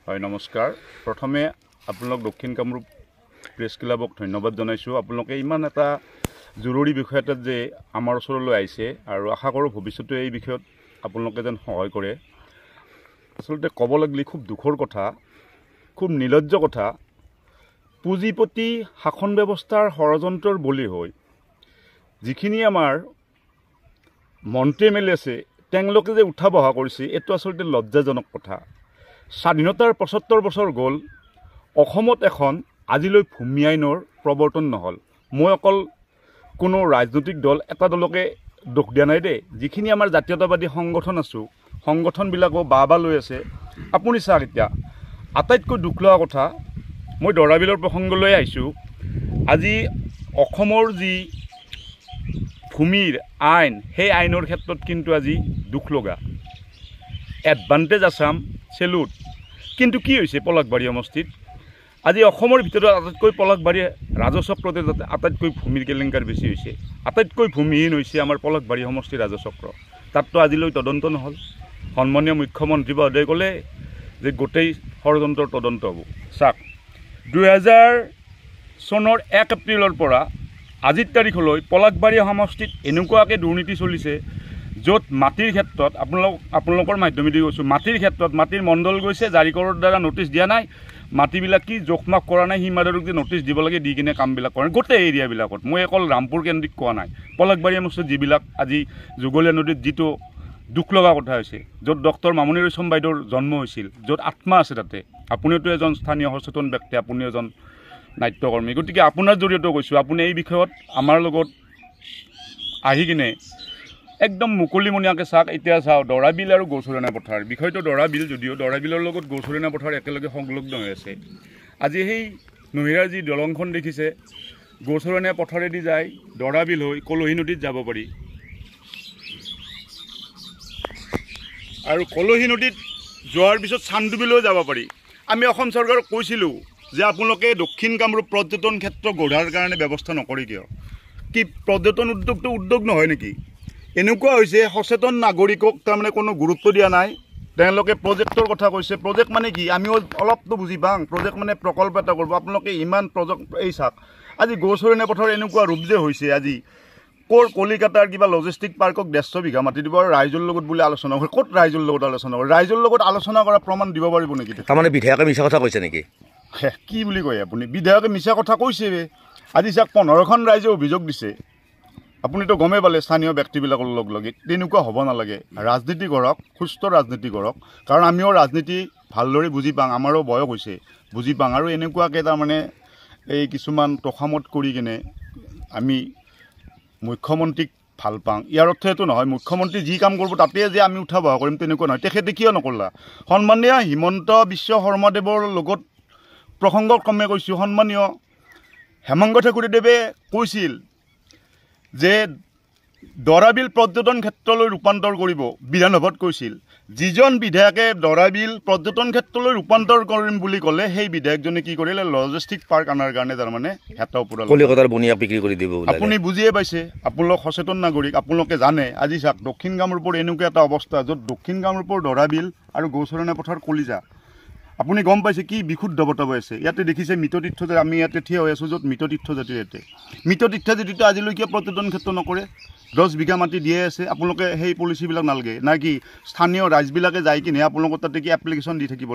হয় নমস্কাৰ। প্ৰথমে আপোনালোক দক্ষিণ কামৰূপ প্ৰেছ ক্লাবক ধন্যবাদ জনাইছোঁ। আপোনালোকে ইমান এটা জৰুৰী বিষয় এটাত যে আমাৰ ওচৰলৈ আহিছে আৰু আশা কৰোঁ ভৱিষ্যতে এই বিষয়ত আপোনালোকে যেন সহায় কৰে। আচলতে ক'ব লাগিলে খুব দুখৰ কথা, খুব নিলজ্জ কথা, পুঁজিপতি শাসন ব্যৱস্থাৰ ষড়যন্ত্ৰৰ বলি হৈ যিখিনি আমাৰ মন্ত্ৰী এম এল এ আছে তেওঁলোকে যে উঠা বহা কৰিছে, এইটো আচলতে লজ্জাজনক কথা। স্বাধীনতাৰ ৭৫ বছৰ গ'ল, অসমত এখন আজিলৈ ভূমি আইনৰ প্ৰৱৰ্তন নহ'ল। মই অকল কোনো ৰাজনৈতিক দল এটা দলকে দোষ দিয়া নাই দেই। যিখিনি আমাৰ জাতীয়তাবাদী সংগঠন আছোঁ, সংগঠনবিলাকো বাহ লৈ আছে। আপুনি চাওক, এতিয়া আটাইতকৈ দুখ লগা কথা, মই দৰাবিলৰ প্ৰসংগলৈ আহিছোঁ। আজি অসমৰ যি ভূমিৰ আইন, সেই আইনৰ ক্ষেত্ৰত কিন্তু আজি দুখ লগা। এডভান্টেজ আছাম চেলুট, কিন্তু কি হৈছে পলাশবাৰী সমষ্টিত আজি অসমৰ ভিতৰত আটাইতকৈ পলাশবাৰী ৰাজচক্ৰতে আটাইতকৈ ভূমিৰ কেলেংকাৰ বেছি হৈছে। আটাইতকৈ ভূমিহীন হৈছে আমাৰ পলাশবাৰী সমষ্টিৰ ৰাজচক্ৰ। তাততো আজিলৈ তদন্ত নহ'ল। সন্মানীয় মুখ্যমন্ত্ৰী মহোদয়ে ক'লে যে গোটেই ষড়যন্ত্ৰৰ তদন্ত হ'ব। চাওক, ২০০০ চনৰ ১ এপ্ৰিলৰ পৰা আজিৰ তাৰিখলৈ পলাশবাৰী সমষ্টিত এনেকুৱাকৈ দুৰ্নীতি চলিছে, য'ত মাটিৰ ক্ষেত্ৰত আপোনালোকৰ মাধ্যমেদি কৈছোঁ, মাটিৰ ক্ষেত্ৰত মাটিৰ মণ্ডল গৈছে, জাৰি কৰাৰ দ্বাৰা নটিচ দিয়া নাই, মাটিবিলাক কি জোখমাখ কৰা নাই, সীমাদাৰক যে নটিচ দিব লাগে দি কিনে কামবিলাক কৰে গোটেই এৰিয়াবিলাকত। মই অকল ৰামপুৰ কেন্দ্ৰিক কোৱা নাই, পলাশবাৰী সমষ্টিত যিবিলাক আজি যুগলীয়া নদীত যিটো দুখ লগা কথা হৈছে, য'ত ডক্টৰ মামণি ৰয়ছম বাইদেউৰ জন্ম হৈছিল, য'ত আত্মা আছে তাতে। আপুনিওতো এজন স্থানীয় সচেতন ব্যক্তি, আপুনি এজন নাট্যকৰ্মী, গতিকে আপোনাৰ জৰিয়তেও কৈছোঁ, আপুনি এই বিষয়ত আমাৰ লগত আহি কিনে একদম মুকলিমূৰীয়াকৈ চাওক। এতিয়া চাওক, দৰাবিল আৰু গৌচৰণীয়া পথাৰ বিষয়টো, দৰাবিল যদিও দৰাবিলৰ লগত গৌচৰণীয়া পথাৰ একেলগে সংলগ্ন হৈ আছে। আজি সেই নহিৰাৰ যি দলংখন দেখিছে, গৌচৰণীয়া পথাৰেদি যায় দৰাবিল হৈ কলহী নদীত যাব পাৰি, আৰু কলহী নদীত যোৱাৰ পিছত চান্দুবিলৈ যাব পাৰি। আমি অসম চৰকাৰক কৈছিলোঁ যে আপোনালোকে দক্ষিণ কামৰূপ পৰ্যটন ক্ষেত্ৰ গঢ়াৰ কাৰণে ব্যৱস্থা নকৰে কিয়? কি পৰ্যটন উদ্যোগটো উদ্যোগ নহয় নেকি? এনেকুৱা হৈছে সচেতন নাগৰিকক তাৰমানে কোনো গুৰুত্ব দিয়া নাই। তেওঁলোকে প্ৰজেক্টৰ কথা কৈছে। প্ৰজেক্ট মানে কি? আমিও অলপতো বুজি পাওঁ। প্ৰজেক্ট মানে প্ৰকল্প এটা কৰিব। আপোনালোকে ইমান প্ৰজেক্ট, এই চাওক আজি গৌচৰণীয়া পথাৰ এনেকুৱা ৰূপ যে হৈছে, আজি কলিকাতাৰ কিবা লজিষ্টিক পাৰ্কক ১৫০ বিঘা মাটি দিব আৰু ৰাইজৰ লগত বোলে আলোচনা কৰে। ক'ত ৰাইজৰ লগত আলোচনা কৰে? ৰাইজৰ লগত আলোচনা কৰা প্ৰমাণ দিব পাৰিব নেকি? তাৰমানে বিধায়কে মিছা কথা কৈছে নেকি? কি বুলি কয় আপুনি? বিধায়কে মিছা কথা কৈছে। আজি চাওক, ১৫খন ৰাইজে অভিযোগ দিছে। আপুনিতো গমেই পালে স্থানীয় ব্যক্তিবিলাকৰ লগ লাগি। তেনেকুৱা হ'ব নালাগে। ৰাজনীতি কৰক, সুস্থ ৰাজনীতি কৰক, কাৰণ আমিও ৰাজনীতি ভালদৰে বুজি পাওঁ, আমাৰো বয়স হৈছে, বুজি পাওঁ। আৰু এনেকুৱাকৈ তাৰমানে এই কিছুমান তোষামত কৰি কিনে আমি মুখ্যমন্ত্ৰীক ভাল পাওঁ, ইয়াৰ অৰ্থ এইটো নহয় মুখ্যমন্ত্ৰী যি কাম কৰিব তাতে যে আমি উঠা বহা কৰিম, তেনেকুৱা নহয়। তেখেতে কিয় নকৰিলা? সন্মানীয় হিমন্ত বিশ্ব শৰ্মাদেৱৰ লগত প্ৰসংগক্ৰমে কৈছোঁ, সন্মানীয় হেমন্ত ঠাকুৰদেৱে কৈছিল যে দৰাবিল পৰ্যটন ক্ষেত্ৰলৈ ৰূপান্তৰ কৰিব, বিধানসভাত কৈছিল। যিজন বিধায়কে দৰাবিল পৰ্যটন ক্ষেত্ৰলৈ ৰূপান্তৰ কৰিম বুলি ক'লে, সেই বিধায়কজনে কি কৰিলে? লজিষ্টিক পাৰ্ক আনাৰ কাৰণে তাৰমানে হেতা ওপৰালে, কলিকতাৰ বনিয়াক বিক্ৰী কৰি দিব। আপুনি বুজিয়ে পাইছে। আপোনালোক সচেতন নাগৰিক, আপোনালোকে জানে। আজি চাওক, দক্ষিণ কামৰূপৰ এনেকুৱা এটা অৱস্থা, য'ত দক্ষিণ কামৰূপৰ দৰাবিল আৰু গৌচৰণীয়া পথাৰ কলিজা। আপুনি গম পাইছে কি বিশুদ্ধ বতাহ আছে। ইয়াতে দেখিছে মৃততীৰ্থ, যে আমি ইয়াতে থিয় হৈ আছোঁ, য'ত মৃততীৰ্থ জাতিৰ ইয়াতে মৃততীৰ্থ জাতিটো আজিলৈকে পৰ্যটন ক্ষেত্ৰ নকৰে। ১০ বিঘা মাটি দিয়ে আছে। আপোনালোকে সেই পলিচিবিলাক নালাগে না কি? স্থানীয় ৰাইজবিলাকে যাই কিনে আপোনালোকৰ তাতে কি এপ্লিকেশ্যন দি থাকিব?